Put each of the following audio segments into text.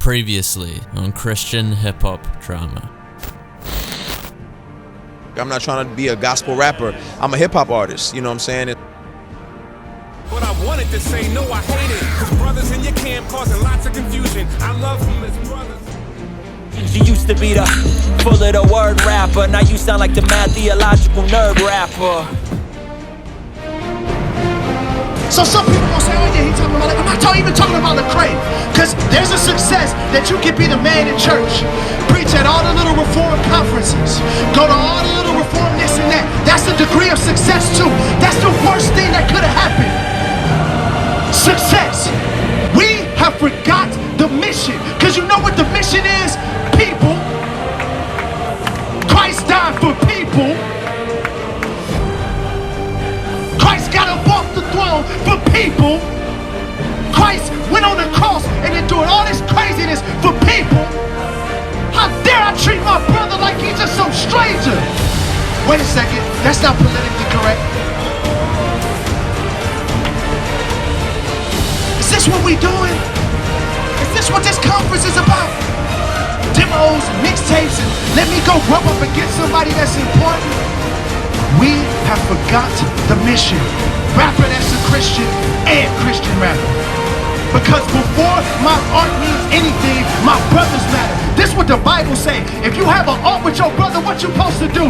Previously on Christian Hip Hop Drama. I'm not trying to be a gospel rapper. I'm a hip hop artist, you know what I'm saying? But I wanted to say no, I hate it. Cause brothers in your camp causing lots of confusion. I love them as brothers. You used to be the full of the word rapper. Now you sound like the mad theological nerd rapper. So some people gonna say, oh yeah, he talking about, like, I'm not even talking about Lecrae. Cause there's a success that you can be the man in church. Preach at all the little reform conferences. Go to all the little reform this and that. That's a degree of success too. That's the worst thing that could have happened. Success. We have forgot the mission. Cause you know what the mission is? People. Christ died for people. Christ got up off the throne for people. Christ went on the cross and endured all this craziness for people. How dare I treat my brother like he's just some stranger? Wait a second, that's not politically correct. Is this what we doing? Is this what this conference is about? Demos and mixtapes and let me go rub up against somebody that's important? We have forgot the mission. Rapper that's a Christian and Christian rapper. Because before my art means anything, my brothers matter. This is what the Bible say. If you have an art with your brother, what you supposed to do?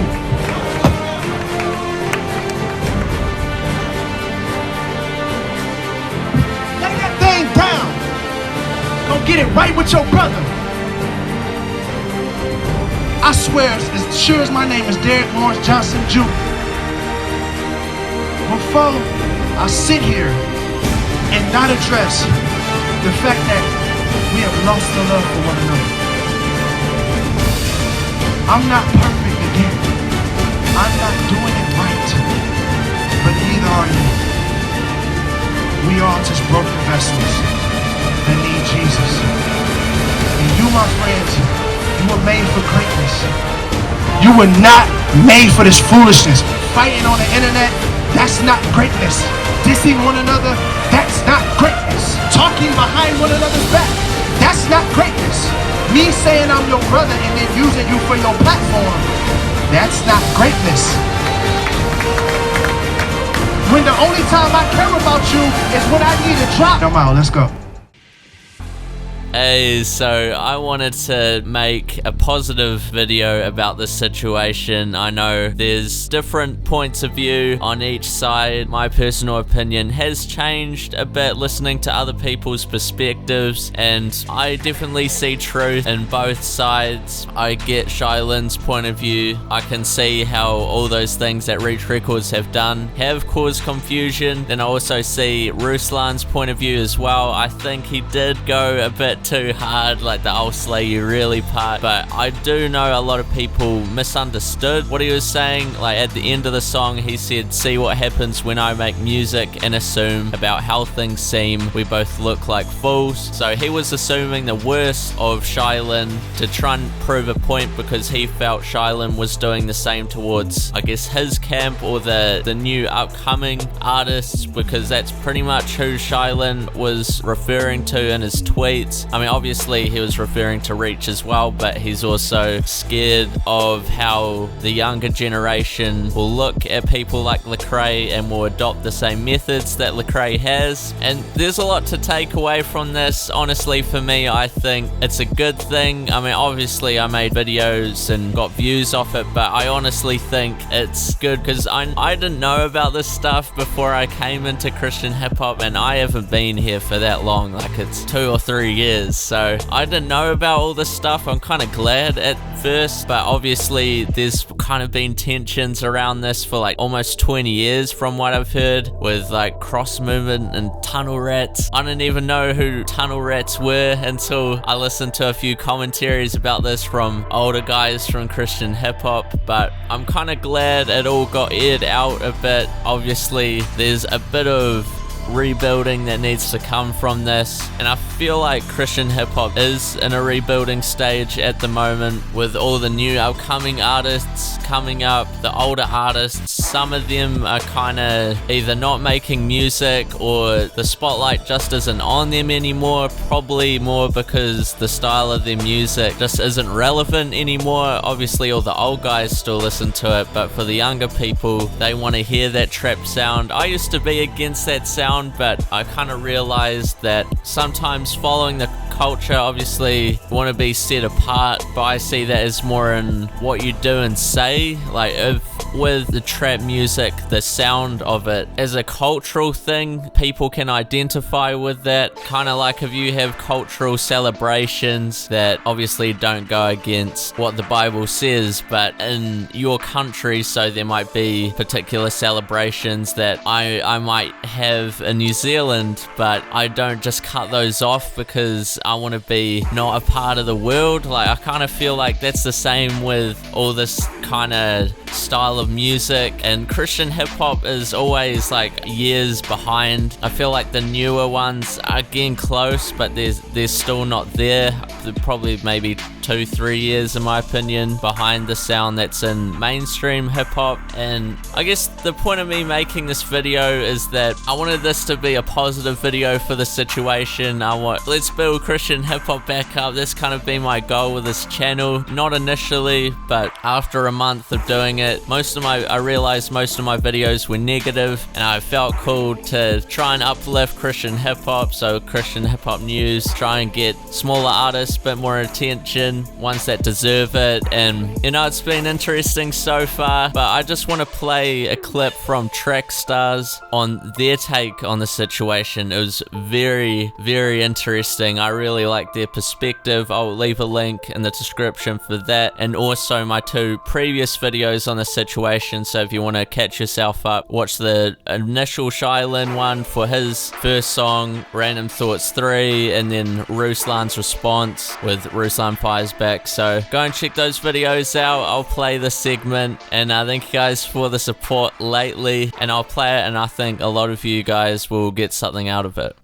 Lay that thing down. Go get it right with your brother. I swear, as sure as my name is Derek Lawrence Johnson Jr., before I sit here and not address the fact that we have lost the love for one another. I'm not perfect again. I'm not doing it right. But neither are you. We are just broken vessels that need Jesus. And you, my friends, you were made for greatness. You were not made for this foolishness. Fighting on the internet, that's not greatness. Dissing one another, that's not greatness. Talking behind one another's back, that's not greatness. Me saying I'm your brother and then using you for your platform, that's not greatness. When the only time I care about you is when I need a drop. Come out, let's go. Hey, so I wanted to make a positive video about this situation. I know there's different points of view on each side. My personal opinion has changed a bit listening to other people's perspectives, and I definitely see truth in both sides. I get Shai Linne's point of view. I can see how all those things that Reach Records have done have caused confusion. Then I also see Ruslan's point of view as well. I think he did go a bit too hard, like the I'll slay you really part, but I do know a lot of people misunderstood what he was saying. Like at the end of the song he said, see what happens when I make music and assume about how things seem, we both look like fools. So he was assuming the worst of Shai Linne to try and prove a point, because he felt Shai Linne was doing the same towards, I guess, his camp or the new upcoming artists, because that's pretty much who Shai Linne was referring to in his tweets. I mean, obviously he was referring to Reach as well, but he's also scared of how the younger generation will look at people like Lecrae and will adopt the same methods that Lecrae has. And there's a lot to take away from this. Honestly, for me, I think it's a good thing. I mean, obviously I made videos and got views off it, but I honestly think it's good because I didn't know about this stuff before I came into Christian hip hop, and I haven't been here for that long, like it's 2 or 3 years. So I didn't know about all this stuff. I'm kind of glad at first, but obviously there's kind of been tensions around this for like almost 20 years from what I've heard, with like cross movement and tunnel rats. I didn't even know who tunnel rats were until I listened to a few commentaries about this from older guys from Christian hip hop, but I'm kind of glad it all got aired out a bit. Obviously there's a bit of rebuilding that needs to come from this, and I feel like Christian hip-hop is in a rebuilding stage at the moment, with all the new upcoming artists coming up, the older artists. Some of them are kind of either not making music, or the spotlight just isn't on them anymore, probably more because the style of their music just isn't relevant anymore. Obviously all the old guys still listen to it, but for the younger people, they want to hear that trap sound. I used to be against that sound, but I kind of realized that sometimes following the culture, obviously want to be set apart, but I see that as more in what you do and say. Like, if with the trap music, the sound of it as a cultural thing, people can identify with that. Kind of like if you have cultural celebrations that obviously don't go against what the Bible says, but in your country, so there might be particular celebrations that I might have in New Zealand, but I don't just cut those off because I want to be not a part of the world. Like, I kind of feel like that's the same with all this kind of style of music, and Christian hip-hop is always like years behind. I feel like the newer ones are getting close, but they're still not there. They're probably maybe 2-3 years, in my opinion, behind the sound that's in mainstream hip-hop. And I guess the point of me making this video is that I wanted this to be a positive video for the situation. Let's build Christian hip-hop back up. That's kind of been my goal with this channel. Not initially, but after a month of doing it, I realized most of my videos were negative, and I felt cool to try and uplift Christian hip-hop. So CHHNews, try and get smaller artists a bit more attention, ones that deserve it. And you know, it's been interesting so far, but I just want to play a clip from Trackstarz on their take on the situation. It was very, very interesting. I really like their perspective. I'll leave a link in the description for that, and also my 2 previous videos on the situation. So if you want to catch yourself up, watch the initial Shai Linne one for his first song, Random Thoughts 3, and then Ruslan's response with Ruslan Fires Back. So go and check those videos out. I'll play the segment, and thank you guys for the support lately, and I'll play it, and I think a lot of you guys will get something out of it.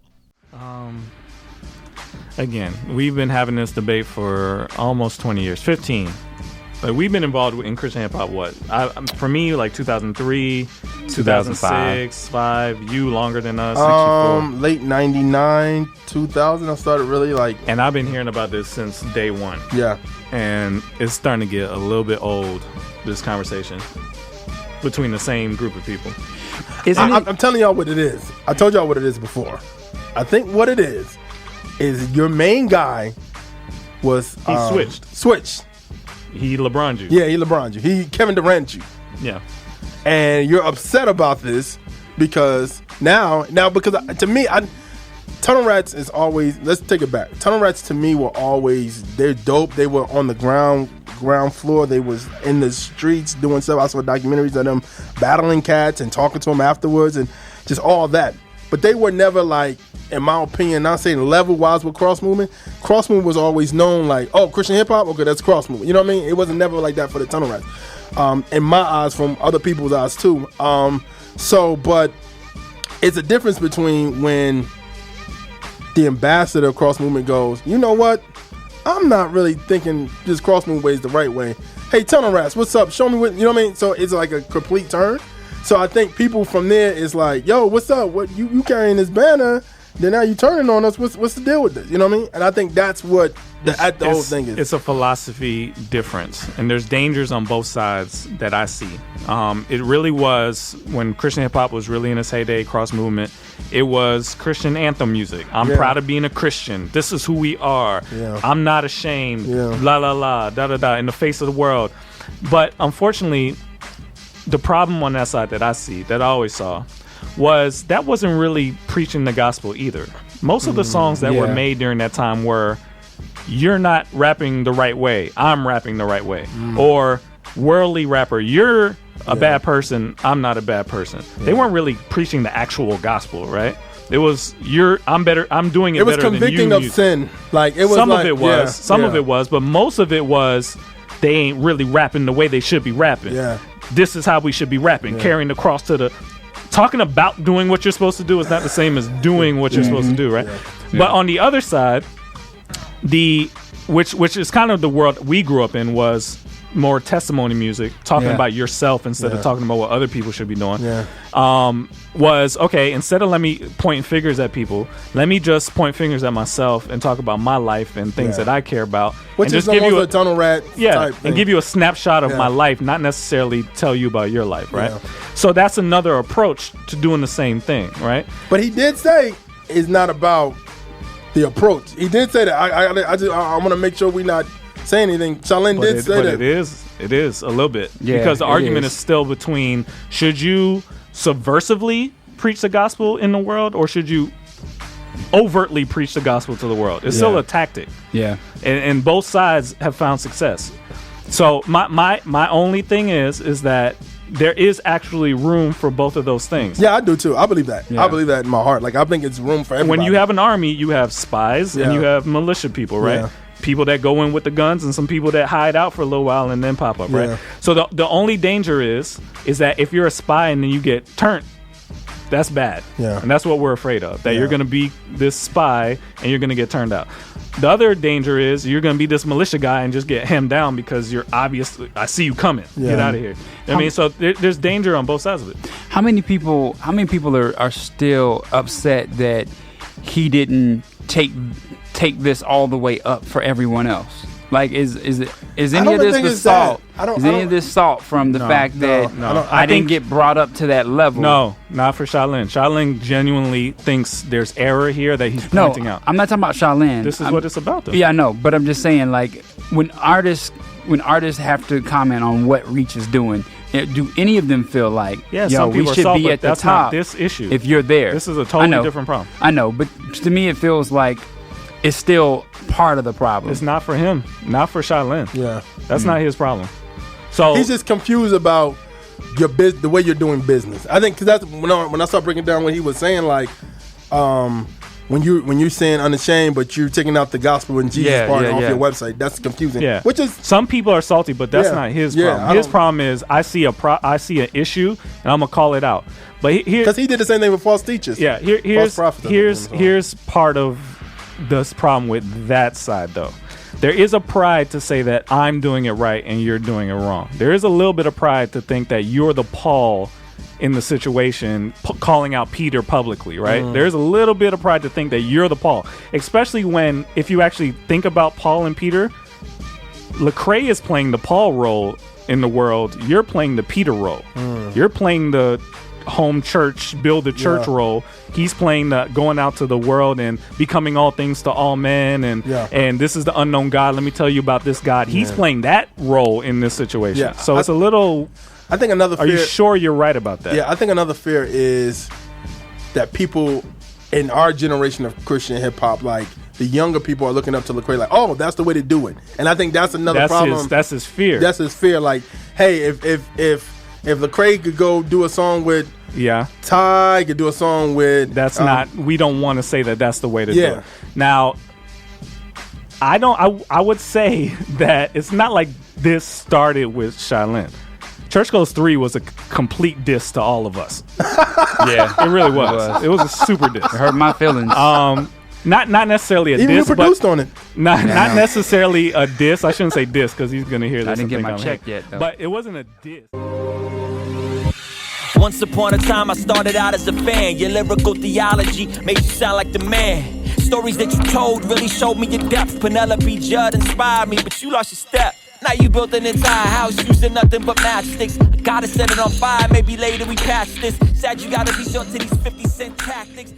Again, we've been having this debate for almost 20 years, 15. Like, we've been involved in Christian hip hop, for me, like 2003, 2006, 5, you longer than us, 64. Late 99, 2000, I started really like... And I've been hearing about this since day one. Yeah. And it's starting to get a little bit old, this conversation, between the same group of people. I'm telling y'all what it is. I told y'all what it is before. I think what it is your main guy was... He Switched. He LeBron'd you. Yeah, he LeBron'd you. He Kevin Durant you. Yeah. And you're upset about this because now because to me, Tunnel Rats is always, let's take it back. Tunnel Rats to me were always, they're dope. They were on the ground floor. They was in the streets doing stuff. I saw documentaries of them battling cats and talking to them afterwards and just all that. But they were never like, in my opinion, not saying level-wise with Cross Movement. Cross Movement was always known like, oh, Christian hip-hop? Okay, that's Cross Movement. You know what I mean? It wasn't never like that for the Tunnel Rats. In my eyes, from other people's eyes too. But it's a difference between when the ambassador of Cross Movement goes, you know what? I'm not really thinking this Cross Movement way is the right way. Hey, Tunnel Rats, what's up? Show me what, you know what I mean? So it's like a complete turn. So I think people from there is like, yo, what's up? What you carrying this banner? Then now you turning on us. What's the deal with this? You know what I mean? And I think that's what the whole thing is. It's a philosophy difference, and there's dangers on both sides that I see. It really was when Christian hip hop was really in its heyday, Cross Movement. It was Christian anthem music. I'm proud of being a Christian. This is who we are. Yeah. I'm not ashamed. Yeah. La la la, da da da, in the face of the world. But unfortunately, the problem on that side that I see, that I always saw, was that wasn't really preaching the gospel either. Most of the songs that were made during that time were, you're not rapping the right way, I'm rapping the right way. Or worldly rapper, you're a bad person, I'm not a bad person. They weren't really preaching the actual gospel, right? It was, I'm better, I'm doing it better than you. It was convicting of sin. Like, it was some of it was, but most of it was, they ain't really rapping the way they should be rapping. Yeah. This is how we should be rapping, carrying the cross to the talking about doing what you're supposed to do is not the same as doing what you're supposed to do, right? But on the other side, which is kind of the world we grew up in, was more testimony music, talking about yourself instead of talking about what other people should be doing. Was okay, instead of let me point fingers at people, let me just point fingers at myself and talk about my life and things that I care about. Which and is just give you a tunnel rat type thing. And give you a snapshot of my life, not necessarily tell you about your life, right? So that's another approach to doing the same thing, right? But he did say it's not about the approach. He did say that. I want to make sure we're not saying anything. Shai Linne did say that. It is a little bit. Because the argument is still between, should you subversively preach the gospel in the world, or should you overtly preach the gospel to the world? It's still a tactic. And both sides have found success. So my only thing is that there is actually room for both of those things. Yeah, I do too. I believe that. I believe that in my heart. Like, I think it's room for everybody. When you have an army, you have spies and you have militia people, right? People that go in with the guns and some people that hide out for a little while and then pop up, right? So the only danger is that if you're a spy and then you get turned, that's bad. And that's what we're afraid of, that you're going to be this spy and you're going to get turned out. The other danger is you're going to be this militia guy and just get hemmed down because you're obviously, I see you coming. Get out of here. I mean, so there's danger on both sides of it. How many people are still upset that he didn't take this all the way up for everyone else? Like, is any of this the salt? Is any of this salt from the fact that I didn't get brought up to that level? No, not for Shai Linne. Shai Linne genuinely thinks there's error here that he's pointing out. I'm not talking about Shai Linne. This is what it's about, though. Yeah, I know, but I'm just saying, like, when artists have to comment on what Reach is doing, do any of them feel like, some we people should be at the that's top? Not this issue. If you're there, this is a totally different problem. I know, but to me, it feels like it's still part of the problem. It's not for him, not for Shai Linne. That's not his problem. So he's just confused about the way you're doing business. I think because that's when I start breaking down what he was saying, like when you're saying unashamed, but you're taking out the gospel and Jesus part off your website. That's confusing. Which is, some people are salty, but that's not his problem. His problem is I see an issue and I'm gonna call it out. But because he did the same thing with false teachers. Here's part of this problem with that side, though. There is a pride to say that I'm doing it right and you're doing it wrong. There is a little bit of pride to think that you're the Paul in the situation, calling out Peter publicly, right? There's a little bit of pride to think that you're the Paul, especially when, if you actually think about Paul and Peter, Lecrae is playing the Paul role in the world. You're playing the Peter role. You're playing the home church, build a church role. He's playing the going out to the world and becoming all things to all men, and this is the unknown God. Let me tell you about this God. He's playing that role in this situation. So it's a little. I think another fear. Are you sure you're right about that? Yeah, I think another fear is that people in our generation of Christian hip hop, like the younger people, are looking up to Lecrae like, oh, that's the way to do it. And I think that's another problem. That's his fear. That's his fear. Like, hey, if Lecrae could go do a song with Ty, could do a song with we don't want to say that that's the way to do it. Now, I would say that it's not like this started with Shai Linne. Church Goes 3 was a complete diss to all of us. It really was. It was a super diss. It hurt my feelings. Not necessarily a Even diss, you produced on it. Not necessarily a diss. I shouldn't say diss because he's gonna hear this. I didn't get my check yet, though. But it wasn't a diss. Once upon a time I started out as a fan. Your lyrical theology made you sound like the man. Stories that you told really showed me your depth. Penelope Judd inspired me, but you lost your step. Now you built an entire house using nothing but matchsticks. I gotta set it on fire, maybe later we patch this. Sad you gotta be short to these 50-cent tactics.